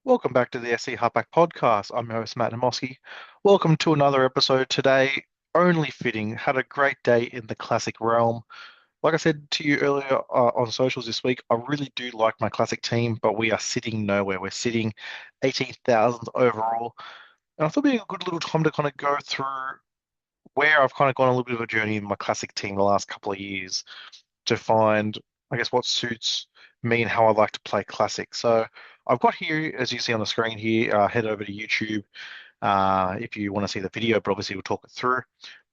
Welcome back to the SC Halfback Podcast. I'm your host, Matt Namoski. Welcome to another episode today. Only fitting. Had a great day in the classic realm. Like I said to you earlier on socials this week, I really do like my classic team, but we are sitting nowhere. We're sitting 18,000th overall. And I thought it'd be a good little time to kind of go through where I've kind of gone a little bit of a journey in my classic team the last couple of years to find, I guess, what suits me and how I like to play classic. So I've got here, as you see on the screen here, head over to YouTube if you want to see the video, but obviously we'll talk it through.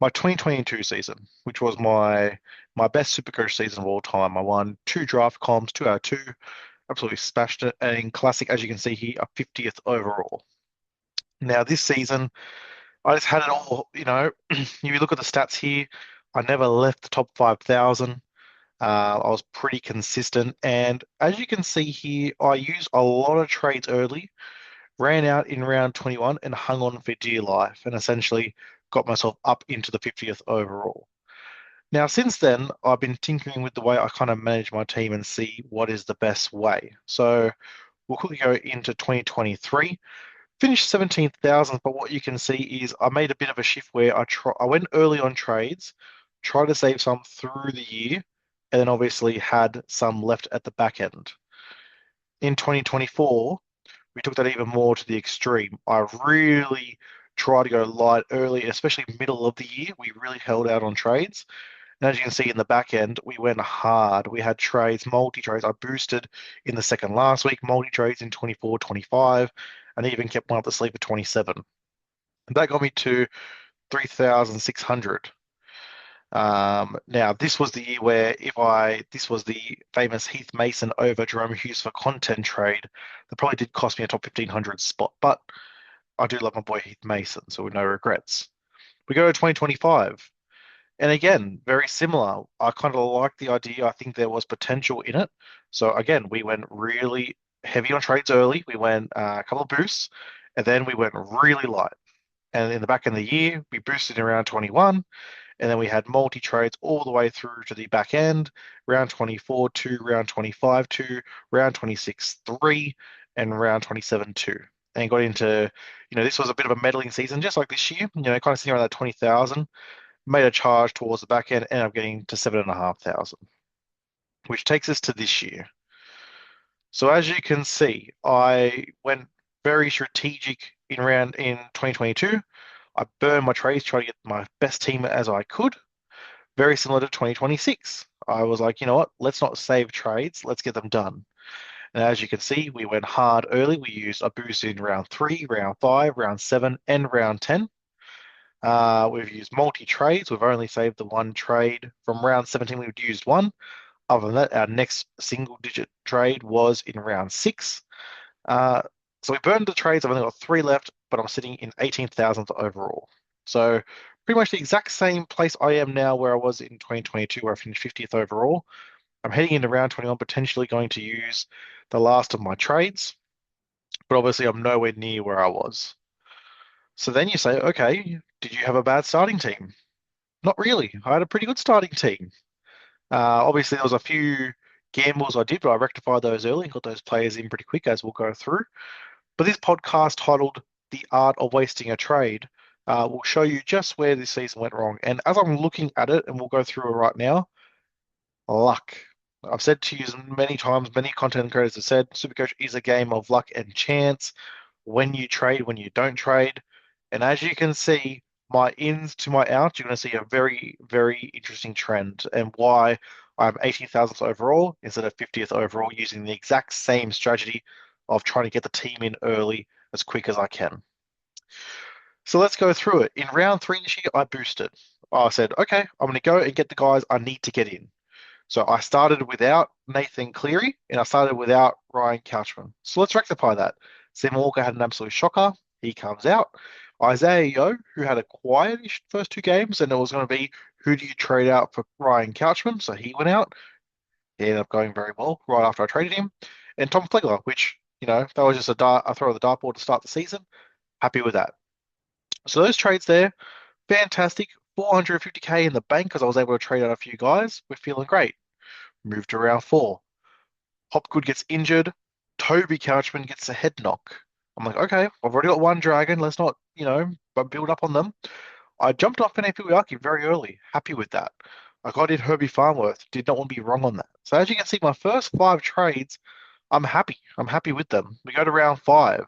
My 2022 season, which was my best Supercoach season of all time. I won two draft comps, 2 out of 2, absolutely smashed it. And in classic, as you can see here, a 50th overall. Now this season, I just had it all, if you look at the stats here, I never left the top 5,000. I was pretty consistent. And as you can see here, I used a lot of trades early, ran out in round 21 and hung on for dear life and essentially got myself up into the 50th overall. Now, since then, I've been tinkering with the way I kind of manage my team and see what is the best way. So we'll quickly go into 2023. Finished 17,000, but what you can see is I made a bit of a shift where I went early on trades, tried to save some through the year, and then obviously had some left at the back end. In 2024, we took that even more to the extreme. I really tried to go light early, especially middle of the year. We really held out on trades. And as you can see in the back end, we went hard. We had trades, multi-trades. I boosted in the second last week, multi-trades in 24, 25, and even kept one up the sleeve for 27. And that got me to 3,600. Now, this was the year where this was the famous Heath Mason over Jerome Hughes for content trade. That probably did cost me a top 1,500 spot, but I do love my boy Heath Mason, so no regrets. We go to 2025. And again, very similar. I kind of like the idea. I think there was potential in it. So again, we went really heavy on trades early. We went a couple of boosts, and then we went really light. And in the back end of the year, we boosted in around 21, and then we had multi trades all the way through to the back end, round 24 to round 25 to round 26 3, and round 27 2. And got into, this was a bit of a meddling season, just like this year. Kind of sitting around that 20,000. Made a charge towards the back end, ended up getting to 7,500, which takes us to this year. So as you can see, I went very strategic in 2022. I burned my trades, trying to get my best team as I could. Very similar to 2026. I was like, you know what? Let's not save trades. Let's get them done. And as you can see, we went hard early. We used a boost in round 3, round 5, round 7, and round 10. We've used multi-trades. We've only saved the one trade. From round 17, we've used one. Other than that, our next single-digit trade was in round 6. So we burned the trades. I've only got 3 left, but I'm sitting in 18,000th overall. So pretty much the exact same place I am now where I was in 2022, where I finished 50th overall. I'm heading into round 21, potentially going to use the last of my trades, but obviously I'm nowhere near where I was. So then you say, okay, did you have a bad starting team? Not really. I had a pretty good starting team. Obviously, there was a few gambles I did, but I rectified those early and got those players in pretty quick, as we'll go through. But this podcast titled The Art of Wasting a Trade will show you just where this season went wrong. And as I'm looking at it, and we'll go through it right now, luck. I've said to you many times, many content creators have said, Supercoach is a game of luck and chance. When you trade, when you don't trade. And as you can see, my ins to my outs, you're going to see a very, very interesting trend and why I'm 18,000th overall instead of 50th overall using the exact same strategy of trying to get the team in early as quick as I can. So let's go through it. In round 3 this year, I boosted. I said, okay, I'm going to go and get the guys I need to get in. So I started without Nathan Cleary and I started without Ryan Couchman. So let's rectify that. Sam Walker had an absolute shocker. He comes out. Isaiah Yeo, who had a quietish first 2 games, and it was going to be who do you trade out for Ryan Couchman? So he went out. He ended up going very well right after I traded him. And Tom Flegler, which, that was just a throw of the dartboard to start the season. Happy with that. So those trades there, fantastic. 450K in the bank because I was able to trade out a few guys. We're feeling great. Moved to round 4. Hopgood gets injured. Toby Couchman gets a head knock. I'm like, okay, I've already got one dragon. Let's not, but build up on them. I jumped off an Uyaki very early. Happy with that. I got in Herbie Farmworth. Did not want to be wrong on that. So as you can see, my first five trades, I'm happy. I'm happy with them. We go to round five.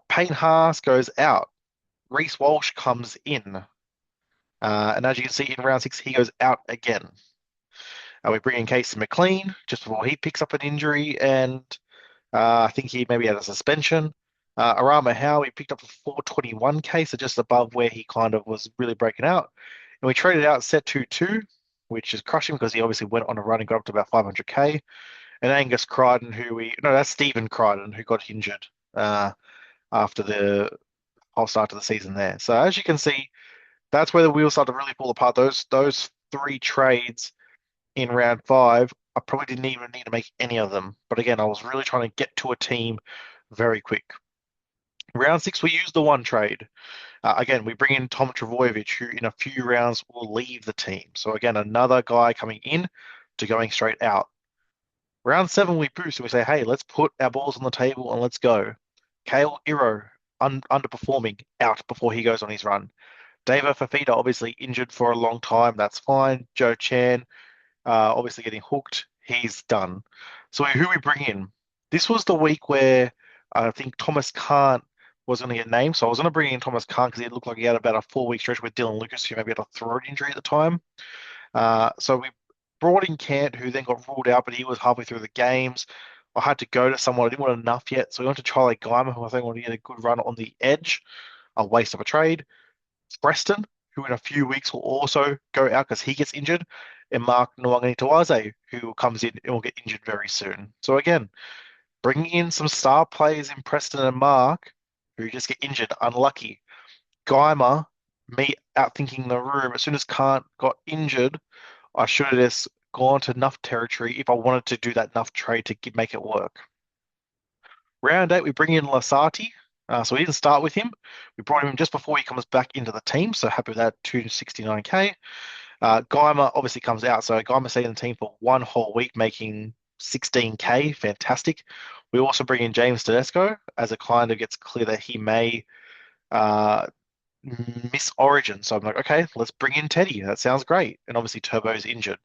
Payne Haas goes out. Reese Walsh comes in. And as you can see in round six, he goes out again. We bring in Casey McLean just before he picks up an injury, and I think he maybe had a suspension. Arama Howe, he picked up a 421K, so just above where he kind of was really breaking out. And we traded out set 2-2, which is crushing because he obviously went on a run and got up to about 500K. And Angus Crichton, no, that's Stephen Crichton, who got injured after the whole start of the season there. So as you can see, that's where the wheels start to really fall apart. Those three trades in round five, I probably didn't even need to make any of them. But again, I was really trying to get to a team very quick. Round six, we use the one trade. Again, we bring in Tom Travojevic, who in a few rounds will leave the team. So again, another guy coming in to going straight out. Round seven, we boost and we say, hey, let's put our balls on the table and let's go. Kale Iro, underperforming, out before he goes on his run. Dave Fafita, obviously injured for a long time. That's fine. Joe Chan, obviously getting hooked. He's done. So who we bring in? This was the week where I think Thomas Kant was going to get named. So I was going to bring in Thomas Kant because it looked like he had about a 4 week stretch with Dylan Lucas, who maybe had a throat injury at the time. So we brought in Kant, who then got ruled out, but he was halfway through the games. I had to go to someone. I didn't want enough yet. So we went to Charlie Guyman, who I think wanted to get a good run on the edge. A waste of a trade. Preston, who in a few weeks will also go out because he gets injured, and Mark Nwangani who comes in and will get injured very soon. So again, bringing in some star players in Preston and Mark, who just get injured, unlucky. Geimer, me outthinking the room. As soon as Kant got injured, I should have just gone to enough territory if I wanted to do that enough trade to make it work. Round eight, we bring in Lasati. So we didn't start with him. We brought him in just before he comes back into the team. So happy with that, 269K. Geimer obviously comes out. So Geimer stayed in the team for one whole week, making 16K. Fantastic. We also bring in James Tedesco as it kind of gets clear that he may miss Origin. So I'm like, okay, let's bring in Teddy. That sounds great. And obviously Turbo's injured.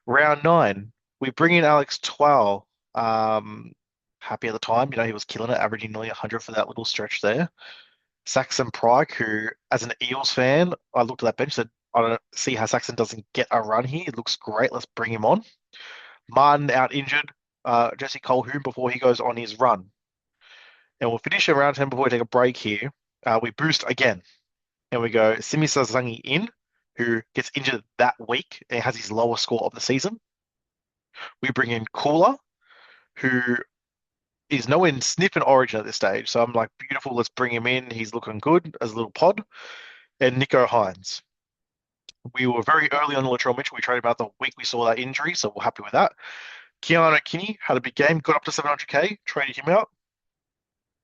Round nine, we bring in Alex Twal. Happy at the time, he was killing it, averaging nearly 100 for that little stretch there. Saxon Pryke, who, as an Eels fan, I looked at that bench, said, I don't see how Saxon doesn't get a run here. It looks great. Let's bring him on. Martin out injured. Jesse Colquhoun before he goes on his run. And we'll finish around 10 before we take a break here. We boost again. And we go Simi Sazangi in, who gets injured that week and has his lowest score of the season. We bring in Cooler, who is nowhere sniffing Origin at this stage. So I'm like, beautiful, let's bring him in. He's looking good as a little pod. And Nico Hines. We were very early on Latrell Mitchell. We traded him out the week we saw that injury, so we're happy with that. Keanu Kinney had a big game, got up to 700K, traded him out.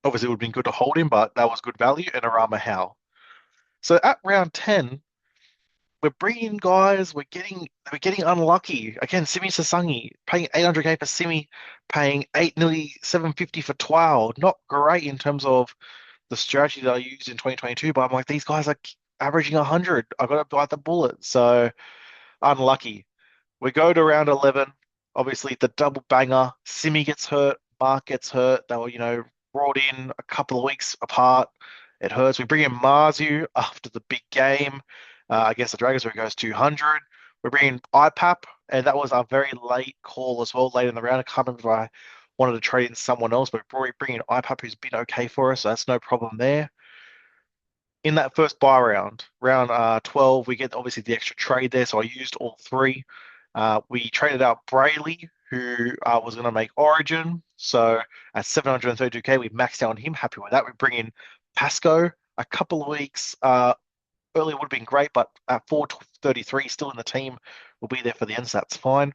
Obviously, it would have been good to hold him, but that was good value. And Arama Howe. So at round 10, we're bringing in guys. We're getting unlucky. Again, Simi Sasangi paying 800K for Simi, paying nearly 750 for Twal. Not great in terms of the strategy that I used in 2022, but I'm like, these guys are averaging 100. I've got to bite the bullet. So unlucky. We go to round 11. Obviously, the double banger. Simi gets hurt. Mark gets hurt. They were, brought in a couple of weeks apart. It hurts. We bring in Marzu after the big game against the Dragons where he goes 200. We bring in IPAP, and that was a very late call as well, late in the round. I can't remember if I wanted to trade in someone else, but we bring in IPAP who's been okay for us, so that's no problem there. In that first buy round, round 12, we get obviously the extra trade there, so I used all three. We traded out Brayley, who was going to make Origin. So at 732K, we maxed out on him. Happy with that. We bring in Pasco a couple of weeks earlier would have been great, but at 433, still in the team, will be there for the end, so that's fine.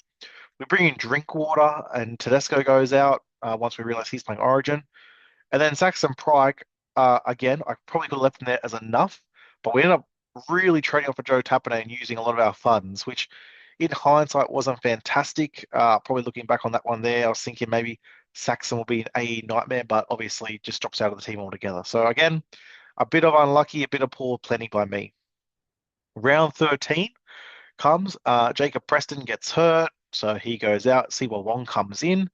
We bring in Drinkwater, and Tedesco goes out once we realize he's playing Origin. And then Saxon Pryke, again, I probably could have left him there as enough, but we ended up really trading off for Joe Tapine and using a lot of our funds, which in hindsight wasn't fantastic. Probably looking back on that one there, I was thinking maybe Saxon will be an AE nightmare, but obviously just drops out of the team altogether. So again, a bit of unlucky, a bit of poor planning by me. Round 13 comes. Jacob Preston gets hurt, so he goes out. Siwa Wong comes in.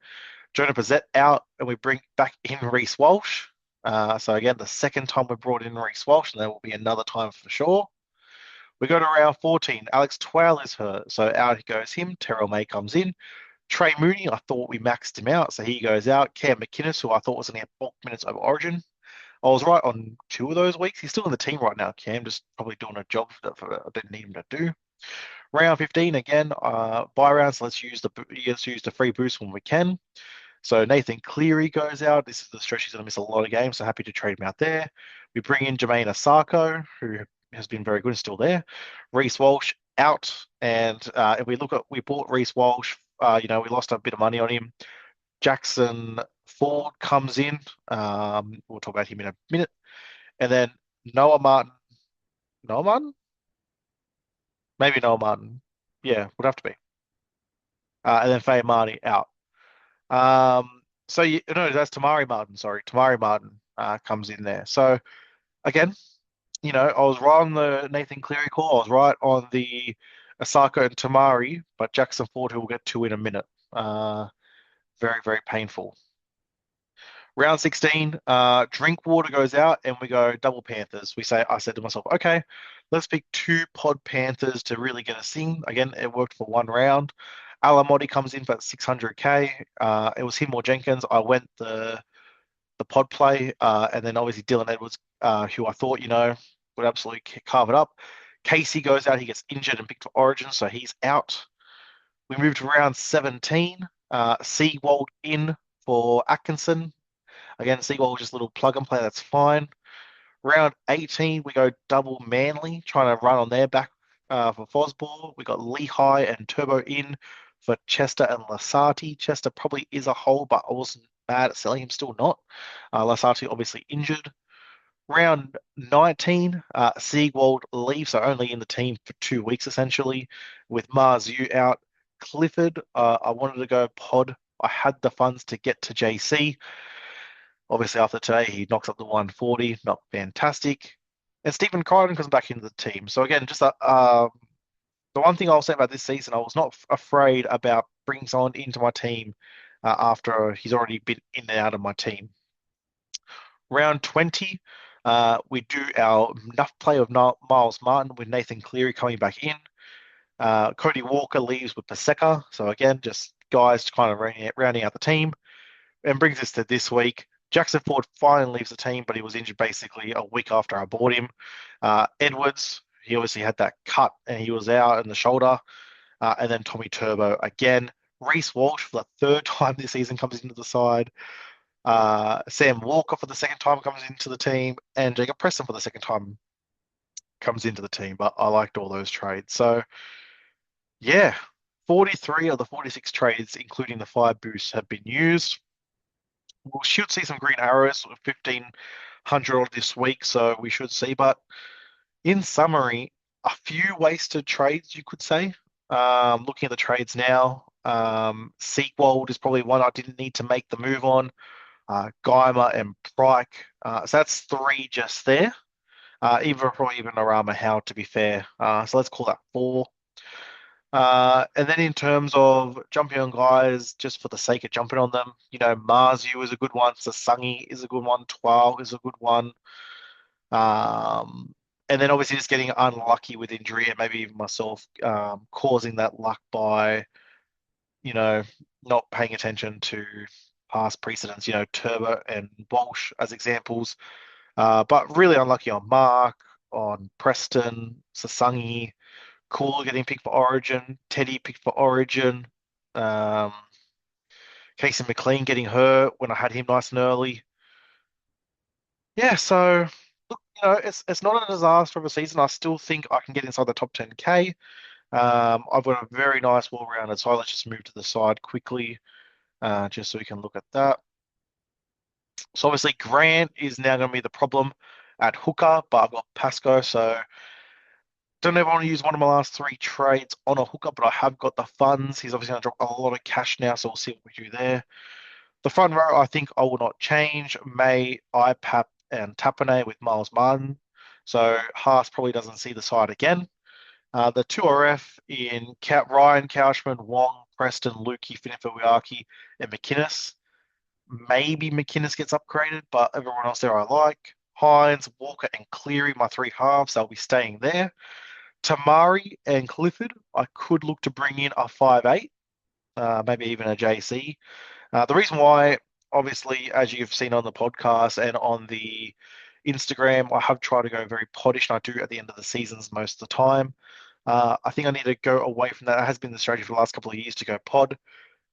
Jonah Brissett out, and we bring back in Reece Walsh. So again, the second time we brought in Reece Walsh, and there will be another time for sure. We go to round 14. Alex Twal is hurt, so out goes him. Terrell May comes in. Trey Mooney, I thought we maxed him out, so he goes out. Cam McInnes, who I thought was going to get bulk minutes over Origin. I was right on 2 of those weeks. He's still in the team right now, Cam, just probably doing a job that I didn't need him to do. Round 15 again, buy rounds. Let's use the free boost when we can. So Nathan Cleary goes out. This is the stretch he's going to miss a lot of games, so happy to trade him out there. We bring in Jermaine Asako, who has been very good and still there. Reece Walsh out, and if we bought Reece Walsh. We lost a bit of money on him. Jackson Ford comes in. We'll talk about him in a minute, and then Noah Martin. Noah Martin? Maybe Noah Martin. Yeah, would have to be. And then Faye Marty out. No, that's Tamari Martin. Sorry, Tamari Martin comes in there. So again, I was right on the Nathan Cleary call. I was right on the Asako and Tamari, but Jackson Ford, who we'll get to in a minute. Very, very painful. Round 16, Drinkwater goes out and we go double Panthers. I said to myself, okay, let's pick two pod Panthers to really get us in. Again, it worked for one round. Alamotti comes in for 600K. It was him or Jenkins. I went the pod play, and then obviously Dylan Edwards, who I thought, would absolutely carve it up. Casey goes out. He gets injured and picked for Origin, so he's out. We moved to round 17. Seawold in for Atkinson. Again, Seagull just a little plug and play. That's fine. Round 18, we go double Manly, trying to run on their back for Fosball. We got Lehigh and Turbo in for Chester and Lasati. Chester probably is a hole, but I wasn't mad at selling him. Still not. Lasati obviously injured. Round 19, Siegwald leaves, so only in the team for 2 weeks essentially, with Mars U out. Clifford, I wanted to go pod. I had the funds to get to JC. Obviously, after today, he knocks up the 140. Not fantastic. And Stephen Crichton comes back into the team. So again, just the one thing I'll say about this season, I was not afraid about bringing someone into my team after he's already been in and out of my team. Round 20, we do our enough play of Miles Martin with Nathan Cleary coming back in. Cody Walker leaves with Paseka. So again, just guys kind of rounding out the team. And brings us to this week. Jackson Ford finally leaves the team, but he was injured basically a week after I bought him. Edwards, he obviously had that cut and he was out in the shoulder. And then Tommy Turbo again. Reece Walsh for the third time this season comes into the side. Sam Walker for the second time comes into the team. And Jacob Preston for the second time comes into the team. But I liked all those trades. So, yeah, 43 of the 46 trades, including the 5 boosts, have been used. We should see some green arrows, 1,500 this week, so we should see. But in summary, a few wasted trades, you could say. Looking at the trades now, Seekwold is probably one I didn't need to make the move on. Geimer and Pryke. So that's 3 just there. Probably even Arama Howe, to be fair. So let's call that 4. And then in terms of jumping on guys just for the sake of jumping on them, Marzu is a good one, Sasangi is a good one, Twal is a good one. And then obviously just getting unlucky with injury and maybe even myself causing that luck by, not paying attention to past precedents, Turbo and Walsh as examples. But really unlucky on Mark, on Preston, Sasangi. Cooler getting picked for Origin, Teddy picked for Origin, Casey McLean getting hurt when I had him nice and early. Yeah, so look, it's not a disaster of a season. I still think I can get inside the top 10K. I've got a very nice well-rounded side. Let's just move to the side quickly, just so we can look at that. So obviously Grant is now going to be the problem at hooker, but I've got Pasco, so don't ever want to use one of my last 3 trades on a hooker, but I have got the funds. He's obviously going to drop a lot of cash now, so we'll see what we do there. The front row, I think I will not change. May, IPAP, and Tapane with Miles Martin. So Haas probably doesn't see the side again. The 2RF in Ryan, Couchman, Wong, Preston, Lukey, Finifuiaki, and McInnes. Maybe McInnes gets upgraded, but everyone else there I like. Hines, Walker, and Cleary, my three halves, they'll be staying there. Tamari and Clifford, I could look to bring in a 5'8", maybe even a JC. The reason why, obviously, as you've seen on the podcast and on the Instagram, I have tried to go very poddish, and I do at the end of the seasons most of the time. I think I need to go away from that. It has been the strategy for the last couple of years to go pod.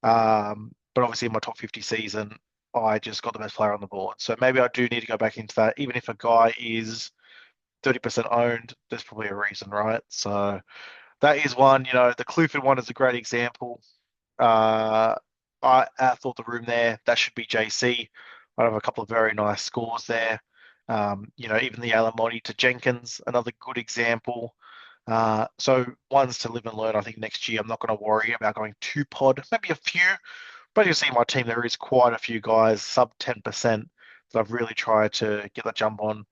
But obviously, in my top 50 season, I just got the best player on the board. So maybe I do need to go back into that. Even if a guy is 30% owned, there's probably a reason, right? So that is one. The Clifford one is a great example. Uh, I thought the room there, that should be JC. I have a couple of very nice scores there. Even the Alamotti to Jenkins, another good example. So ones to live and learn. I think next year I'm not going to worry about going two pod, maybe a few, but you see my team, there is quite a few guys sub 10% that I've really tried to get the jump on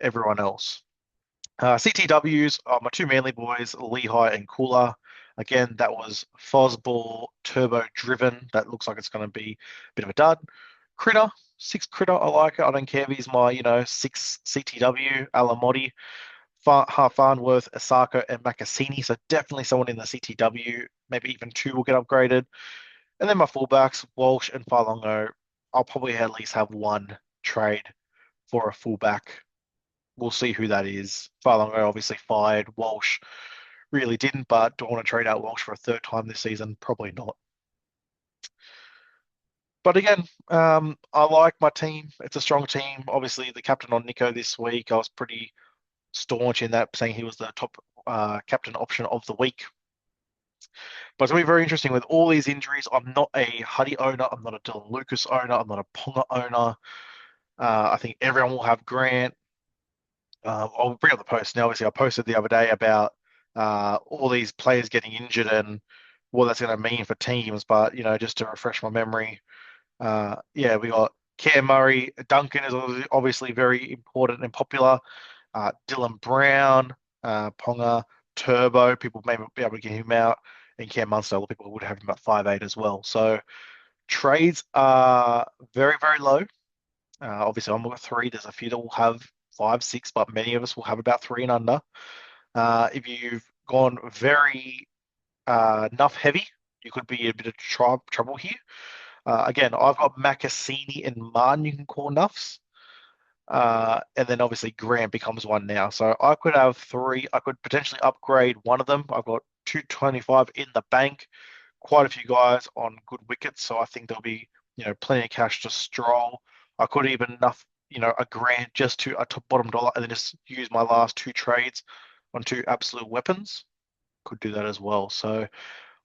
everyone else. CTWs are my two Manly boys, Lehigh and Cooler. Again, that was Fosball turbo driven. That looks like it's going to be a bit of a dud. Critter, six Critter, I like it. I don't care if he's my, six CTW, Alamotti, Farnworth, Asako, and Makasini. So definitely someone in the CTW. Maybe even two will get upgraded. And then my fullbacks, Walsh and Farlongo. I'll probably at least have one trade for a fullback. We'll see who that is. Farlongo obviously fired. Walsh really didn't, but do I want to trade out Walsh for a third time this season? Probably not. But again, I like my team. It's a strong team. Obviously, the captain on Nico this week, I was pretty staunch in that, saying he was the top captain option of the week. But it's going to be very interesting with all these injuries. I'm not a Huddy owner. I'm not a Dylan Lucas owner. I'm not a Ponga owner. I think everyone will have Grant. I'll bring up the post now. Obviously, I posted the other day about all these players getting injured and what that's going to mean for teams. But just to refresh my memory, yeah, we got Cam Murray. Duncan is obviously very important and popular. Dylan Brown, Ponga, Turbo. People may be able to get him out, and Cam Munster. A lot of people would have him at 5'8" as well. So trades are very, very low. Obviously, I'm at three. There's a few that will have 5, 6, but many of us will have about three and under. If you've gone very enough heavy, you could be in a bit of trouble here. Again, I've got Makasini and Martin you can call nuffs. And then obviously Grant becomes one now. So I could have three. I could potentially upgrade one of them. I've got 225 in the bank. Quite a few guys on good wickets. So I think there'll be, plenty of cash to stroll. I could even enough, a grand just to a top bottom dollar and then just use my last two trades on two absolute weapons. Could do that as well. So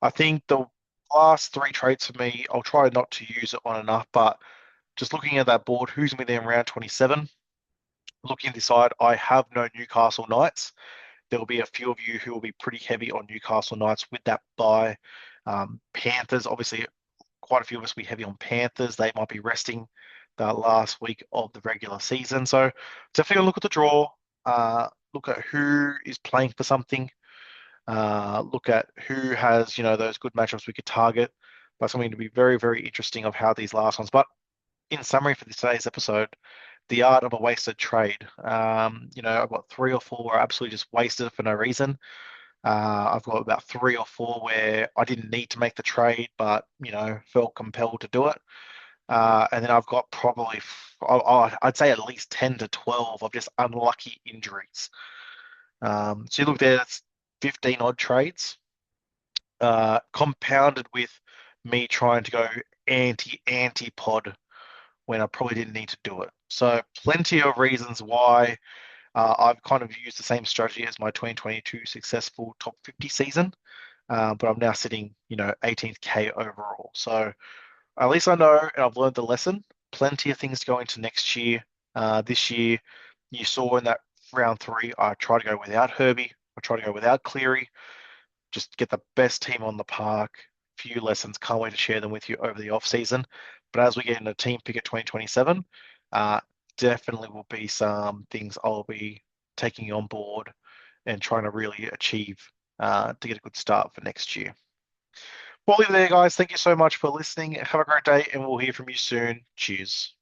I think the last three trades for me, I'll try not to use it on enough, but just looking at that board, who's going to be there in round 27? Looking at this side, I have no Newcastle Knights. There will be a few of you who will be pretty heavy on Newcastle Knights with that buy. Panthers, obviously, quite a few of us will be heavy on Panthers. They might be resting the last week of the regular season. So definitely look at the draw. Look at who is playing for something. Look at who has, those good matchups we could target. But something to be very, very interesting of how these last ones. But in summary for today's episode, the art of a wasted trade. I've got three or four where I absolutely just wasted it for no reason. I've got about three or four where I didn't need to make the trade, but felt compelled to do it. And then I've got probably, I'd say at least 10 to 12 of just unlucky injuries. So you look there, that's 15 odd trades, compounded with me trying to go anti-pod when I probably didn't need to do it. So plenty of reasons why I've kind of used the same strategy as my 2022 successful top 50 season, but I'm now sitting, 18th K overall. So at least I know and I've learned the lesson. Plenty of things going into next year. This year, you saw in that round three, I tried to go without Herbie. I tried to go without Cleary. Just get the best team on the park. Few lessons. Can't wait to share them with you over the off season. But as we get into Team Picket 2027, uh, definitely will be some things I'll be taking on board and trying to really achieve to get a good start for next year. We'll leave it there, guys. Thank you so much for listening. Have a great day, and we'll hear from you soon. Cheers.